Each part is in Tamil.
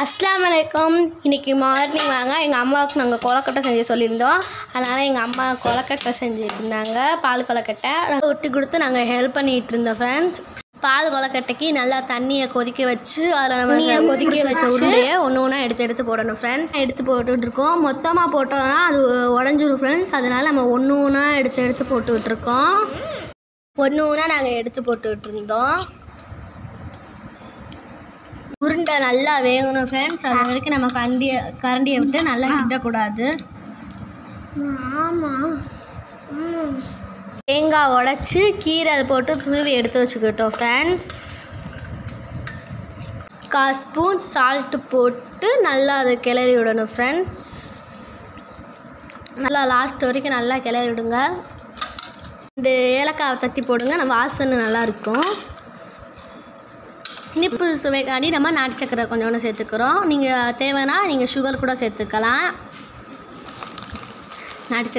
அஸ்ஸலாமு அலைக்கும். இன்றைக்கி மார்னிங் வாங்க எங்கள் அம்மாவுக்கு நாங்கள் கொலக்கட்டை செஞ்சு சொல்லியிருந்தோம். அதனால் எங்கள் அம்மா கொலக்கட்டை செஞ்சுட்டு இருந்தாங்க. பால் கொலக்கட்டை ஒட்டி கொடுத்து நாங்கள் ஹெல்ப் பண்ணிகிட்டு இருந்தோம் ஃப்ரெண்ட்ஸ். பால் கொலக்கட்டைக்கு நல்லா தண்ணியை கொதிக்க வச்சு அதில் நம்ம கொதிக்க வச்ச உருளையை ஒன்று ஒன்றா எடுத்து போடணும் ஃப்ரெண்ட்ஸ். எடுத்து போட்டுட்ருக்கோம். மொத்தமாக போட்டோம்னா அது உடஞ்சிரும் ஃப்ரெண்ட்ஸ். அதனால் நம்ம ஒன்று ஒன்றா எடுத்து போட்டுக்கிட்டுருக்கோம். ஒன்று ஒன்றா நாங்கள் எடுத்து போட்டுக்கிட்டு இருந்தோம். உருண்டை நல்லா வேகணும் ஃப்ரெண்ட்ஸ். அது வரைக்கும் நம்ம கரண்டியை விட்டு நல்லா கிட்டக்கூடாது. ஆமாம், தேங்காய் உடைச்சி கீரல் போட்டு துருவி எடுத்து வச்சுக்கிட்டோம் ஃப்ரெண்ட்ஸ். 1/4 ஸ்பூன் சால்ட்டு போட்டு நல்லா அதை கிளறி விடணும் ஃப்ரெண்ட்ஸ். நல்லா லாஸ்ட் வரைக்கும் நல்லா கிளறி விடுங்க. இந்த ஏலக்காவை தட்டி போடுங்க, நம்ம வாசனை நல்லாயிருக்கும். இனிப்பு சுவைக்காண்டி நம்ம நாட்டு சக்கரை கொஞ்சோண்டு சேர்த்துக்கிறோம். நீங்கள் தேவைன்னா நீங்கள் சுகர் கூட சேர்த்துக்கலாம். நாட்டு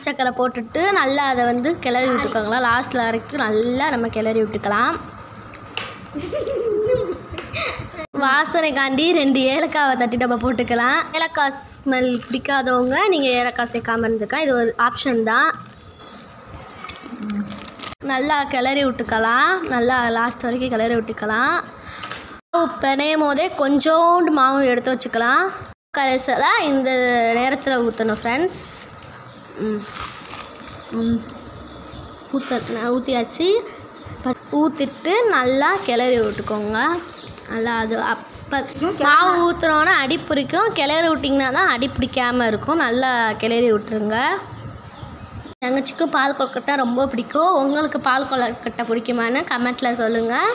சக்கரை போட்டுட்டு நல்லா அதை கிளறி விட்டுக்கோங்களா. லாஸ்ட்டில் வரைக்கும் நல்லா நம்ம கிளறி விட்டுக்கலாம். வாசனைக்காண்டி 2 ஏலக்காவை தட்டி நம்ம போட்டுக்கலாம். ஏலக்காய் ஸ்மெல் பிடிக்காதவங்க நீங்கள் ஏலக்காய் சேர்க்காமல் இருந்துக்கலாம். இது ஒரு ஆப்ஷன் தான். நல்லா கிளறி விட்டுக்கலாம். நல்லா லாஸ்ட் வரைக்கும் கிளறி விட்டுக்கலாம். பிணையும் போதே கொஞ்சோண்டு மாவு எடுத்து வச்சுக்கலாம். கரைசலை இந்த நேரத்தில் ஊற்றணும் ஃப்ரெண்ட்ஸ். ஊற்றியாச்சு. ஊற்றிட்டு நல்லா கிளறி விட்டுக்கோங்க. நல்லா அது அப்போ மாவு ஊற்றுனோன்னா அடி பிடிக்கும். கிளறி விட்டிங்கன்னா தான் அடி பிடிக்காமல் இருக்கும். நல்லா கிளறி விட்டுருங்க. தங்கச்சிக்கும் பால் கொலக்கட்டை ரொம்ப பிடிக்கும். உங்களுக்கு பால் கொலக்கட்டை பிடிக்குமான்னு கமெண்ட்டில் சொல்லுங்கள்.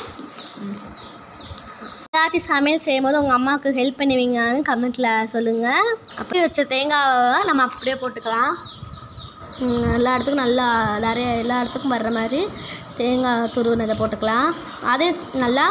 ஏதாச்சும் சமையல் செய்யும்போது உங்கள் அம்மாவுக்கு ஹெல்ப் பண்ணுவீங்கன்னு கமெண்ட்டில் சொல்லுங்கள். அப்படியே வச்ச தேங்காவை நம்ம அப்படியே போட்டுக்கலாம். எல்லா இடத்துக்கும் நல்லா எல்லா இடத்துக்கும் வர்ற மாதிரி தேங்காய் துருவினதை போட்டுக்கலாம். அதே நல்லா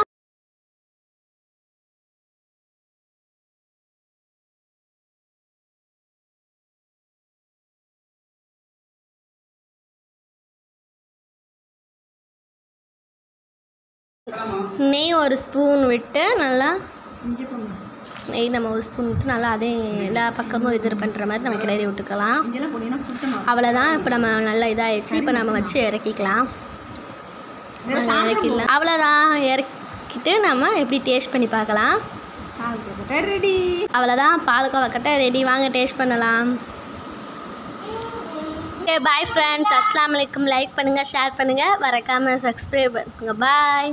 நெய் 1 ஸ்பூன் விட்டு நல்லா நெய் நம்ம 1 ஸ்பூன் விட்டு நல்லா அதே எல்லா பக்கமும் இது பண்ணுற மாதிரி நம்ம கிளறி விட்டுக்கலாம். அவ்வளோதான். இப்போ நம்ம நல்லா இதாகிடுச்சு. இப்போ நம்ம வச்சு இறக்கிக்கலாம். அவ்வளோதான். இறக்கிட்டு நம்ம எப்படி டேஸ்ட் பண்ணி பார்க்கலாம். ரெடி. அவ்வளோதான். பால் கொலக்கட்டை ரெடி. வாங்க டேஸ்ட் பண்ணலாம். Okay, bye friends. அஸ்ஸலாமு அலைக்கும். லைக் பண்ணுங்கள், ஷேர் பண்ணுங்கள், மறக்காமல் சப்ஸ்கிரைப் பண்ணுங்கள். பாய்.